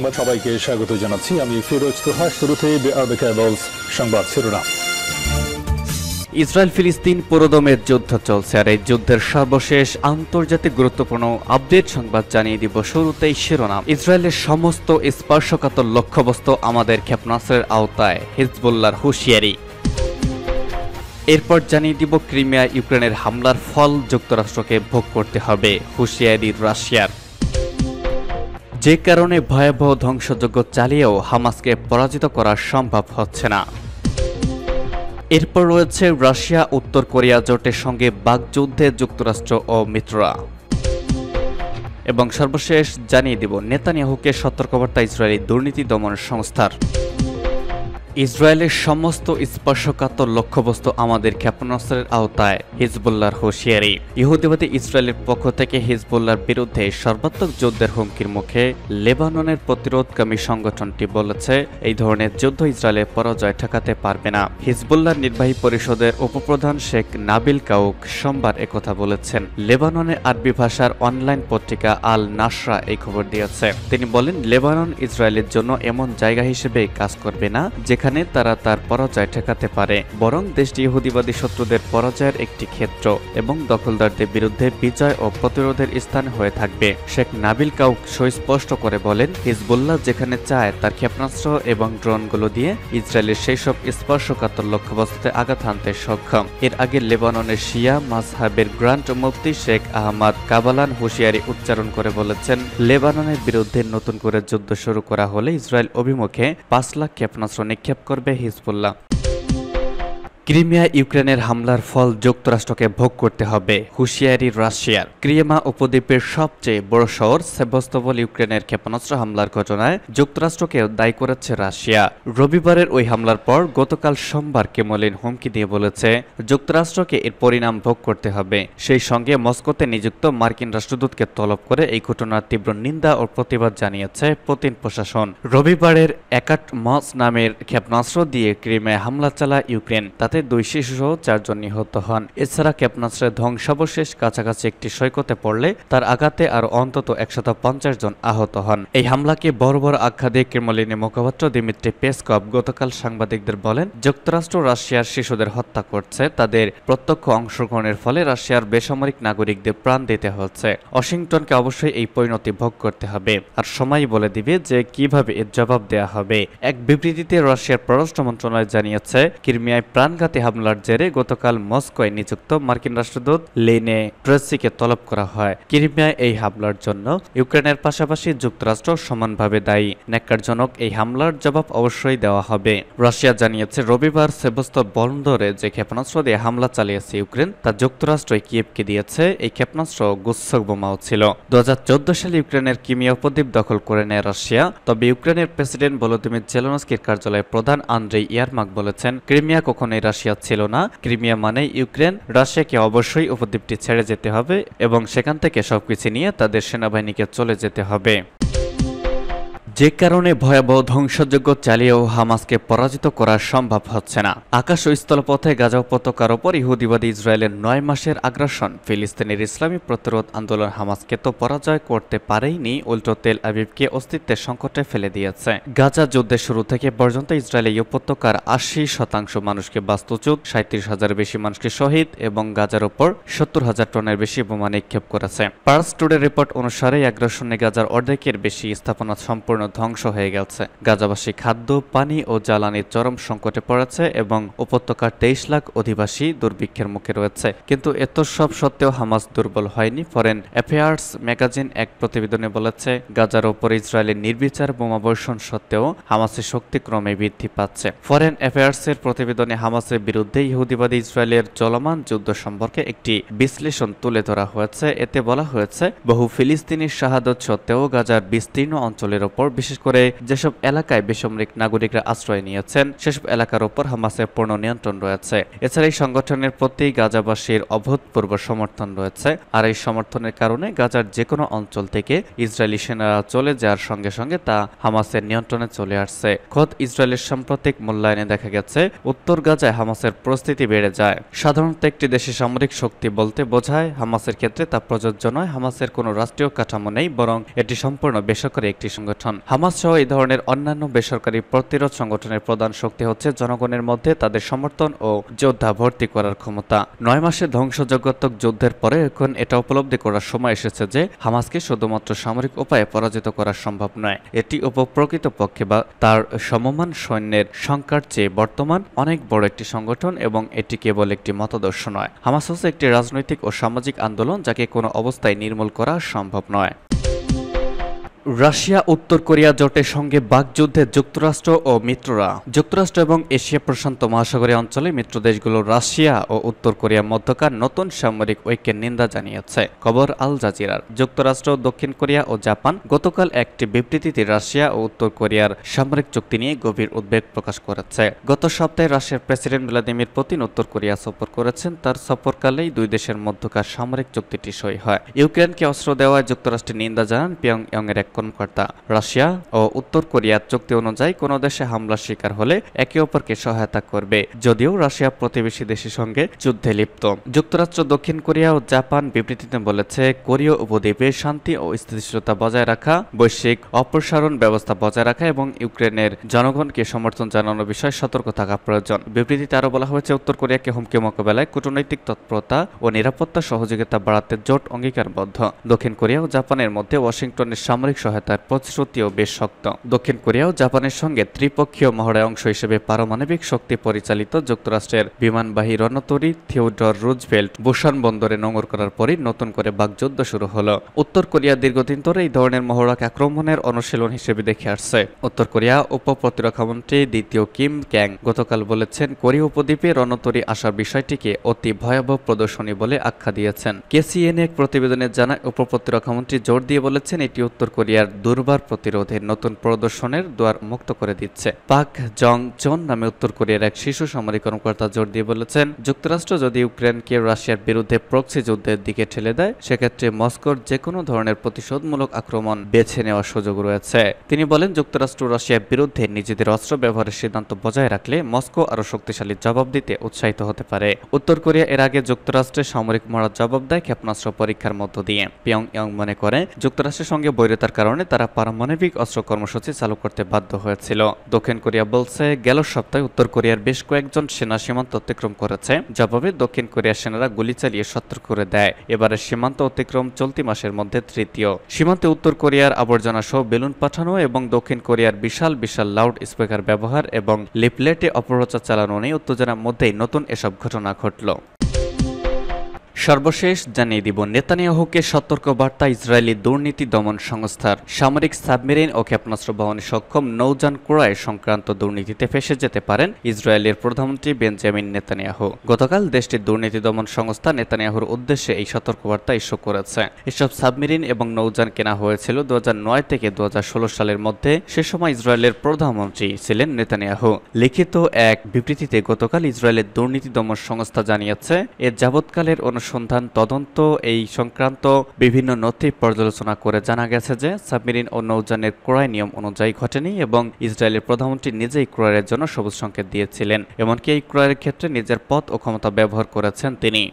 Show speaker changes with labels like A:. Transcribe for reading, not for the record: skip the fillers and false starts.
A: সংবাদ সবাইকে স্বাগত জানাচ্ছি। আমি ফিরোজ তোহা। শুরুতেই সংবাদ শিরোনাম।
B: ইসরায়েল ফিলিস্তিন পুরোদমের যুদ্ধ চলছে, আর এই যুদ্ধের সর্বশেষ আন্তর্জাতিক গুরুত্বপূর্ণ আপডেট সংবাদ জানিয়ে দিব। শুরুতেই শিরোনাম। ইসরায়েলের সমস্ত স্পর্শকাতর লক্ষ্যবস্তু আমাদের ক্ষেপণাস্ত্রের আওতায়, হিজবুল্লাহর হুঁশিয়ারি। এরপর জানিয়ে দিব ক্রিমিয়া ইউক্রেনের হামলার ফল যুক্তরাষ্ট্রকে ভোগ করতে হবে, হুঁশিয়ারি রাশিয়ার। যে কারণে ভয়াবহ ধ্বংসযজ্ঞ চালিয়েও হামাসকে পরাজিত করা সম্ভব হচ্ছে না। এরপর রয়েছে রাশিয়া উত্তর কোরিয়া জোটের সঙ্গে বাগযুদ্ধে যুক্তরাষ্ট্র ও মিত্ররা। এবং সর্বশেষ জানিয়ে দিব নেতানিয়াহুকে সতর্কবার্তা ইসরায়েলি দুর্নীতি দমন সংস্থার। ইসরায়েলের সমস্ত স্পর্শকাতর লক্ষ্যবস্তু আমাদের ক্ষেপণাস্ত্রের আওতায়, হিজবুল্লাহর হুঁশিয়ারি। ইহুদিবাদী ইসরায়েলের পক্ষ থেকে হিজবুল্লাহর বিরুদ্ধে সর্বাত্মক যুদ্ধের হুমকির মুখে লেবাননের প্রতিরোধকামী সংগঠনটি বলেছে, এই ধরনের যুদ্ধ ইসরায়েলের পরাজয় ঠেকাতে পারবে না। হিজবুল্লাহর নির্বাহী পরিষদের উপপ্রধান শেখ নাবিল কাউক সোমবার একথা বলেছেন। লেবাননের আরবি ভাষার অনলাইন পত্রিকা আল নাসরা এই খবর দিয়েছে। তিনি বলেন, লেবানন ইসরায়েলের জন্য এমন জায়গা হিসেবে কাজ করবে না যেখানে তারা তার পরাজয় ঠেকাতে পারে, বরং দেশটি ইহুদিবাদী শত্রুদের পরাজয়ের একটি ক্ষেত্র এবং দখলদারদের বিরুদ্ধে বিজয় ও প্রতিরোধের স্থান হয়ে থাকবে। শেখ নাবিল কাউক সুস্পষ্ট করে বলেন, হিজবুল্লাহ যেখানে চায় তার ক্ষেপণাস্ত্র এবং ড্রোনগুলো দিয়ে ইসরায়েলের সেই সব স্পর্শকাতর লক্ষ্যবস্তুতে আঘাত হানতে সক্ষম। এর আগে লেবাননের শিয়া মাযহাবের গ্র্যান্ড মুফতি শেখ আহমদ কাবালান হুঁশিয়ারি উচ্চারণ করে বলেছেন, লেবাননের বিরুদ্ধে নতুন করে যুদ্ধ শুরু করা হলে ইসরায়েল অভিমুখে 5 লাখ ক্ষেপণাস্ত্র নিক্ষেপ করবে হিজবুল্লাহ। ক্রিমিয়া ইউক্রেনের হামলার ফল যুক্তরাষ্ট্রকে ভোগ করতে হবে, হুঁশিয়ারি রাশিয়ার। ক্রিমিয়া উপদ্বীপের সবচেয়ে বড় শহর সেভাস্তোপল ইউক্রেনের ক্ষেপণাস্ত্র হামলার ঘটনায় যুক্তরাষ্ট্রকে দায়ী করেছে রাশিয়া। রবিবারের ওই হামলার পর গতকাল সোমবার ক্রেমলিন হুমকি দিয়ে বলেছে, যুক্তরাষ্ট্রকে এর পরিণাম ভোগ করতে হবে। সেই সঙ্গে মস্কোতে নিযুক্ত মার্কিন রাষ্ট্রদূতকে তলব করে এই ঘটনার তীব্র নিন্দা ও প্রতিবাদ জানিয়েছে পুতিন প্রশাসন। রবিবারের একাটমস নামের ক্ষেপণাস্ত্র দিয়ে ক্রিমিয়ায় হামলা চালায় ইউক্রেন, তাতে 2 শিশুসহ 4 জন নিহত হন। এছাড়া ক্ষেপণাস্ত্রের ধ্বংসাবশেষ কাছাকাছি একটি সৈকতে পড়লে তার আঘাতে আরও অন্তত 150 জন আহত হন। এই হামলাকে বড় বড় আখ্যা দিয়ে ক্রেমলিনের মুখপাত্র দিমিত্রি পেসকভ গতকাল সাংবাদিকদের বলেন, যুক্তরাষ্ট্র রাশিয়ার শিশুদের হত্যা করছে, তাদের প্রত্যক্ষ অংশগ্রহণের ফলে রাশিয়ার বেসামরিক নাগরিকদের প্রাণ দিতে হচ্ছে। ওয়াশিংটনকে অবশ্যই এই পরিণতি ভোগ করতে হবে, আর সময়ই বলে দিবে যে কিভাবে এর জবাব দেয়া হবে। এক বিবৃতিতে রাশিয়ার পররাষ্ট্র মন্ত্রণালয় জানিয়েছে, ক্রিমিয়ায় প্রাণঘাতী হামলার জেরে গতকাল মস্কোয় নিযুক্ত মার্কিন রাষ্ট্রদূত লেনে ট্রেসিকে তলব করা হয়। ক্রিমিয়ায় এই হামলার জন্য ইউক্রেনের পাশাপাশি যুক্তরাষ্ট্র সমানভাবে দায়ী। ন্যাক্কারজনক এই হামলার জবাব অবশ্যই দেওয়া হবে। রাশিয়া জানিয়েছে, রবিবার সেভাস্তোপল বন্দরে যে ক্ষেপণাস্ত্র দিয়ে হামলা চালিয়েছে ইউক্রেন, তা যুক্তরাষ্ট্র কিয়েভকে দিয়েছে। এই ক্ষেপণাস্ত্র গুচ্ছক বোমাও ছিল। 2014 সালে ইউক্রেনের ক্রিমিয়া উপদ্বীপ দখল করে নেয় রাশিয়া। তবে ইউক্রেনের প্রেসিডেন্ট ভলোদিমির জেলেনস্কির কার্যালয়ের প্রধান আন্দ্রেই ইয়ারমাক বলেছেন, ক্রিমিয়া কখনোই রাশিয়া ছিল না। ক্রিমিয়া মানে ইউক্রেন। রাশিয়াকে অবশ্যই উপদ্বীপটি ছেড়ে যেতে হবে এবং সেখান থেকে সবকিছু নিয়ে তাদের সেনাবাহিনীকে চলে যেতে হবে। যে কারণে ভয়াবহ ধ্বংসযজ্ঞ চালিয়েও হামাসকে পরাজিত করা সম্ভব হচ্ছে না। আকাশ ও স্থলপথে গাজা উপত্যকার ওপর ইহুদিবাদী ইসরায়েলের 9 মাসের আগ্রাসন ফিলিস্তিনের ইসলামী প্রতিরোধ আন্দোলন হামাসকে তো পরাজয় করতে পারেইনি, উল্টো তেল আবিবকে অস্তিত্বের সংকটে ফেলে দিয়েছে। গাজা যুদ্ধের শুরু থেকে পর্যন্ত ইসরায়েল এই উপত্যকার 80% মানুষকে বাস্তুচ্যুত, 37,000 বেশি মানুষকে শহীদ এবং গাজার ওপর 70,000 টনের বেশি বোমা নিক্ষেপ করেছে। পার্স টুডে রিপোর্ট অনুসারে আগ্রাসনে গাজার অর্ধেকের বেশি স্থাপনা সম্পূর্ণ ধ্বংস হয়ে গেছে। গাজাবাসী খাদ্য, পানি ও জ্বালানির চরম সংকটে পড়েছে এবং উপত্যকার 23 লাখ অধিবাসী দুর্ভিক্ষের মুখে রয়েছে। কিন্তু এত সব সত্ত্বেও হামাস দুর্বল হয়নি। ফরেন অ্যাফেয়ার্স ম্যাগাজিন এক প্রতিবেদনে বলেছে, গাজার ওপর ইসরায়েলের নির্বিচার বোমাবর্ষণ সত্ত্বেও হামাসের শক্তি ক্রমে বৃদ্ধি পাচ্ছে। ফরেন অ্যাফেয়ার্সের প্রতিবেদনে হামাসের বিরুদ্ধে ইহুদিবাদী ইসরায়েলের চলমান যুদ্ধ সম্পর্কে একটি বিশ্লেষণ তুলে ধরা হয়েছে। এতে বলা হয়েছে, বহু ফিলিস্তিনি শাহাদত সত্ত্বেও গাজার বিস্তীর্ণ অঞ্চলের ওপর, বিশেষ করে যেসব এলাকায় বেসামরিক নাগরিকরা আশ্রয় নিয়েছেন, সেসব এলাকার ওপর হামাসের পূর্ণ নিয়ন্ত্রণ রয়েছে। এছাড়া এই সংগঠনের প্রতি গাজাবাসীর অভূতপূর্ব সমর্থন রয়েছে, আর এই সমর্থনের কারণে গাজার যে কোনো অঞ্চল থেকে ইসরায়েলি সেনারা চলে যাওয়ার সঙ্গে সঙ্গে তা হামাসের নিয়ন্ত্রণে চলে আসছে। খোদ ইসরায়েলের সাম্প্রতিক মূল্যায়নে দেখা গেছে, উত্তর গাজায় হামাসের পরিস্থিতি বেড়ে যায়। সাধারণত একটি দেশে সামরিক শক্তি বলতে বোঝায়, হামাসের ক্ষেত্রে তা প্রযোজ্য নয়। হামাসের কোনো রাষ্ট্রীয় কাঠামো নেই, বরং এটি সম্পূর্ণ বেসরকারি একটি সংগঠন। হামাস সহ এই ধরনের অন্যান্য বেসরকারি প্রতিরোধ সংগঠনের প্রধান শক্তি হচ্ছে জনগণের মধ্যে তাদের সমর্থন ও যোদ্ধা ভর্তি করার ক্ষমতা। 9 মাসে ধ্বংসযজ্ঞাত্মক যুদ্ধের পরে এখন এটা উপলব্ধি করার সময় এসেছে যে হামাসকে শুধুমাত্র সামরিক উপায়ে পরাজিত করা সম্ভব নয়। এটি প্রকৃতপক্ষে বা তার সমমান সৈন্যের সংখ্যার চেয়ে বর্তমান অনেক বড় একটি সংগঠন এবং এটি কেবল একটি মতাদর্শ নয়। হামাস হচ্ছে একটি রাজনৈতিক ও সামাজিক আন্দোলন যাকে কোনো অবস্থায় নির্মূল করা সম্ভব নয়। রাশিয়া উত্তর কোরিয়া জোটের সঙ্গে বাকযুদ্ধে যুক্তরাষ্ট্র ও মিত্ররা। যুক্তরাষ্ট্র এবং এশিয়া প্রশান্ত মহাসাগরীয় অঞ্চলে মিত্র দেশগুলো রাশিয়া ও উত্তর কোরিয়ার মধ্যকার নতুন সামরিক ঐক্যের নিন্দা জানিয়েছে। খবর আল জাজিরার। যুক্তরাষ্ট্র, দক্ষিণ কোরিয়া ও জাপান গতকাল একটি বিবৃতিতে রাশিয়া ও উত্তর কোরিয়ার সামরিক চুক্তি নিয়ে গভীর উদ্বেগ প্রকাশ করেছে। গত সপ্তাহে রাশিয়ার প্রেসিডেন্ট ভ্লাদিমির পুতিন উত্তর কোরিয়া সফর করেছেন। তার সফরকালেই দুই দেশের মধ্যকার সামরিক চুক্তিটি সই হয়। ইউক্রেনকে অস্ত্র দেওয়ায় যুক্তরাষ্ট্রের নিন্দা জানান পিয়ংইয়ংয়ের এক কর্মকর্তা। রাশিয়া ও উত্তর কোরিয়ার চুক্তি অনুযায়ী কোনো দেশে হামলার শিকার হলে একে অপরকে সহায়তা করবে, যদিও রাশিয়া প্রতিবেশী দেশের সঙ্গে যুদ্ধে লিপ্ত। যুক্তরাষ্ট্র, দক্ষিণ কোরিয়া ও জাপান বিবৃতিতে বলেছে, কোরীয় উপদ্বীপে শান্তি ও স্থিতিশীলতা বজায় রাখা, বৈশ্বিক অপসারণ ব্যবস্থা বজায় রাখা এবং ইউক্রেনের জনগণকে সমর্থন জানানোর বিষয়ে সতর্ক থাকা প্রয়োজন। বিবৃতিতে আরও বলা হয়েছে, উত্তর কোরিয়াকে হুমকি মোকাবেলায় কূটনৈতিক তৎপরতা ও নিরাপত্তা সহযোগিতা বাড়াতে জোট অঙ্গীকারবদ্ধ। দক্ষিণ কোরিয়া ও জাপানের মধ্যে ওয়াশিংটনের সামরিক সহায়তার প্রতিশ্রুতিও বেশ শক্ত। দক্ষিণ কোরিয়া ও জাপানের সঙ্গে ত্রিপক্ষীয় মহড়ার অংশ হিসেবে পারমাণবিক শক্তি পরিচালিত যুক্তরাষ্ট্রের বিমানবাহী রণতরী থিওডর রুজভেল্ট বুসান বন্দরে নোঙর করার পরই নতুন করে বাকযুদ্ধ শুরু হলো। উত্তর কোরিয়া দীর্ঘদিন ধরে এই ধরনের মহড়াকে আক্রমণের অনুশীলন হিসেবে দেখে আসছে। উত্তর কোরিয়া উপ-প্রতিরক্ষামন্ত্রী দ্বিতীয় কিম ক্যাং গতকাল বলেছেন, কোরীয় উপদ্বীপে রণতরী আসার বিষয়টিকে অতি ভয়াবহ প্রদর্শনী বলে আখ্যা দিয়েছেন। কেসিএনএ এক প্রতিবেদনে জানায়, উপ-প্রতিরক্ষামন্ত্রী জোর দিয়ে বলেছেন, এটি উত্তর কোরিয়ার দুর্বার প্রতিরোধের নতুন প্রদর্শনের দুয়ার মুক্ত করে দিচ্ছে। পাক জং চন নামে উত্তর কোরিয়ার এক শীর্ষ সামরিক কর্মকর্তা জোর দিয়ে বলেছেন, যুক্তরাষ্ট্র যদি ইউক্রেনকে রাশিয়ার বিরুদ্ধে প্রক্সি যুদ্ধের দিকে ঠেলে দেয়, সেক্ষেত্রে মস্কোর যে কোনো ধরনের প্রতিশোধমূলক আক্রমণ বেছে নেওয়ার সুযোগ রয়েছে। তিনি বলেন, যুক্তরাষ্ট্র রাশিয়ার বিরুদ্ধে নিজেদের অস্ত্র ব্যবহারের সিদ্ধান্ত বজায় রাখলে মস্কো আরও শক্তিশালী জবাব দিতে উৎসাহিত হতে পারে। উত্তর কোরিয়া এর আগে যুক্তরাষ্ট্রের সামরিক মহড়ার জবাব দেয় ক্ষেপণাস্ত্র পরীক্ষার মধ্য দিয়ে। পিয়ংইয়ং মনে করে, যুক্তরাষ্ট্রের সঙ্গে বৈরিতার কারণে তারা পারমাণবিক অস্ত্র কর্মসূচি চালু করতে বাধ্য হয়েছিল। দক্ষিণ কোরিয়া বলছে, গেল সপ্তাহে উত্তর কোরিয়ার বেশ কয়েকজন সেনা সীমান্ত অতিক্রম করেছে। জবাবে দক্ষিণ কোরিয়ার সেনারা গুলি চালিয়ে সতর্ক করে দেয়। এবারের সীমান্ত অতিক্রম চলতি মাসের মধ্যে তৃতীয়। সীমান্তে উত্তর কোরিয়ার আবর্জনা সহ বেলুন পাঠানো এবং দক্ষিণ কোরিয়ার বিশাল বিশাল লাউড স্পিকার ব্যবহার এবং লিফলেটে অপপ্রচার চালানো নিয়ে উত্তেজনার মধ্যেই নতুন এসব ঘটনা ঘটল। সর্বশেষ জানিয়ে দিব, নেতানিয়াহুকে সতর্কবার্তা ইসরায়েলি দুর্নীতি দমন সংস্থার। সামরিক সাবমেরিন ও ক্ষেপণাস্ত্র বহনে সক্ষম নৌযান ক্রয় সংক্রান্ত দুর্নীতিতে ফেঁসে যেতে পারেন ইসরায়েলের প্রধানমন্ত্রী বেঞ্জামিন নেতানিয়াহু। গতকাল দেশটির দুর্নীতি দমন সংস্থা নেতানিয়াহুর উদ্দেশ্যে এই সতর্কবার্তা ইস্যু করেছে। এসব সাবমেরিন এবং নৌযান কেনা হয়েছিল 2009 থেকে 2016 সালের মধ্যে। সে সময় ইসরায়েলের প্রধানমন্ত্রী ছিলেন নেতানিয়াহু। লিখিত এক বিবৃতিতে গতকাল ইসরায়েলের দুর্নীতি দমন সংস্থা জানিয়েছে, এর যাবৎকালের অনুসন্ধান তদন্ত এই সংক্রান্ত বিভিন্ন নথি পর্যালোচনা করে জানা গেছে যে সাবমেরিন ও নৌযানের ক্রয় নিয়ম অনুযায়ী ঘটেনি এবং ইসরায়েলের প্রধানমন্ত্রী নিজেই ক্রয়ের জন্য সবুজ সংকেত দিয়েছিলেন। এমনকি এই ক্রয়ের ক্ষেত্রে নিজের পদ ও ক্ষমতা ব্যবহার করেছেন তিনি।